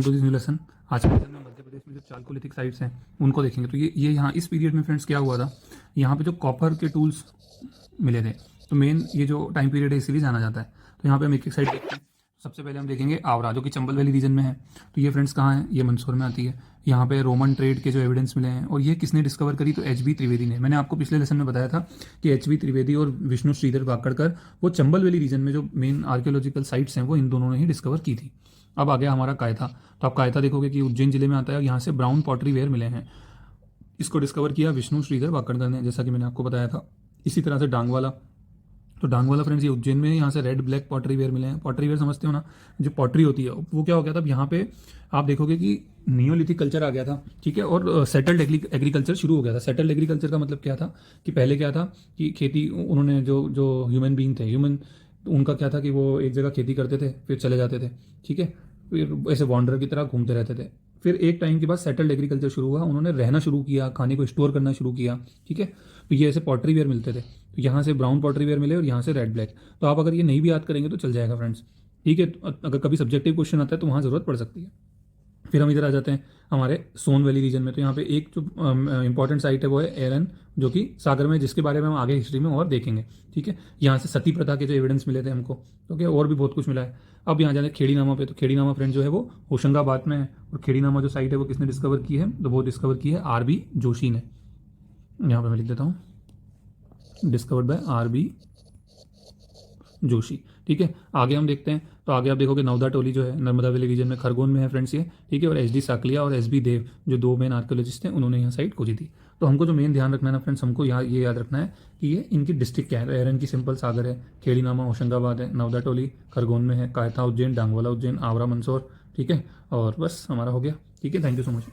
To this new lesson. आज के lesson में मध्य प्रदेश में जो चालकोलिथिक साइट्स हैं उनको देखेंगे। तो ये यहाँ इस पीरियड में फ्रेंड्स क्या हुआ था, यहाँ पे जो कॉपर के टूल्स मिले थे, तो मेन ये जो टाइम पीरियड है इसीलिए जाना जाता है। तो यहाँ पे हम एक एक साइड देखते हैं। सबसे पहले हम देखेंगे आवरा, जो कि चंबल वैली रीजन में है। तो ये फ्रेंड्स कहाँ है, ये मंदसौर में आती है। यहाँ पे रोमन ट्रेड के जो एविडेंस मिले हैं, और ये किसने डिस्कवर करी, तो एच बी त्रिवेदी ने। मैंने आपको पिछले लेसन में बताया था कि एच बी त्रिवेदी और विष्णु श्रीधर वाकड़कर वो चंबल वैली रीजन में जो मेन आर्कियोलॉजिकल साइट्स हैं वो इन दोनों ने ही डिस्कवर की थी। अब आ गया हमारा कायथा। तो आप कायथा देखोगे कि उज्जैन जिले में आता है। यहाँ से ब्राउन पॉटरी वेयर मिले हैं। इसको डिस्कवर किया विष्णु श्रीधर वाकड़कर ने, जैसा कि मैंने आपको बताया था। इसी तरह से डांगवाला, तो डांगवाला फ्रेंड्स ये उज्जैन में, यहाँ से रेड ब्लैक पॉटरी वेयर मिले हैं। पॉटरी वेयर समझते हो ना, जो पॉटरी होती है वो क्या हो गया था, अब यहाँ पे आप देखोगे कि नियोलिथिक कल्चर आ गया था, ठीक है, और सेटल्ड एग्रीकल्चर शुरू हो गया था। सेटल्ड एग्रीकल्चर का मतलब क्या था कि पहले क्या था कि खेती उन्होंने जो जो ह्यूमन बींग थे, उनका क्या था कि वो एक जगह खेती करते थे फिर चले जाते थे, ठीक है, फिर ऐसे वॉन्डर की तरह घूमते रहते थे। फिर एक टाइम के बाद सेटल्ड एग्रीकल्चर शुरू हुआ, उन्होंने रहना शुरू किया, खाने को स्टोर करना शुरू किया, ठीक है। तो ये ऐसे पॉटरी वेयर मिलते थे। तो यहाँ से ब्राउन पॉटरी वेयर मिले और यहाँ से रेड ब्लैक। तो आप अगर ये नहीं भी याद करेंगे तो चल जाएगा फ्रेंड्स, ठीक है। तो अगर कभी सब्जेक्टिव क्वेश्चन आता है तो वहाँ ज़रूरत पड़ सकती है। फिर हम इधर आ जाते हैं हमारे सोन वैली रीजन में। तो यहाँ पे एक जो इंपॉर्टेंट साइट है वो है एरन, जो कि सागर में, जिसके बारे में हम आगे हिस्ट्री में और देखेंगे, ठीक है। यहाँ से सती प्रथा के जो एविडेंस मिले थे हमको, ओके, और भी बहुत कुछ मिला है। अब यहाँ जाते हैं खेड़ी नामा पे। तो खेड़ी नामा फ्रेंड जो है वो होशंगाबाद में है। और खेड़ी नामा जो साइट है वो किसने डिस्कवर की है, तो वो डिस्कवर की है आर बी जोशी ने। यहाँ पे मैं लिख देता हूँ, discovered by R B Joshi, ठीक है। आगे हम देखते हैं। तो आगे आप देखोगे नवदा टोली जो है नर्मदा वैली रीजन में खरगोन में है फ्रेंड्स ये, ठीक है। और एच डी साकलिया और एस बी देव जो दो मेन आर्कियोलॉजिस्ट हैं, उन्होंने यहाँ साइट खोजी थी। तो हमको जो मेन ध्यान रखना है ना फ्रेंड्स, हमको यहाँ ये याद रखना है कि ये इनकी डिस्ट्रिक्ट क्या है। एरन की सिंपल सागर है, खेड़ी नामा होशंगाबाद है, नवदा टोली खरगोन में है, कायथा उज्जैन, डांगवाला उज्जैन, आवरा मंदसौर, ठीक है। और बस हमारा हो गया, ठीक है। Thank you so much.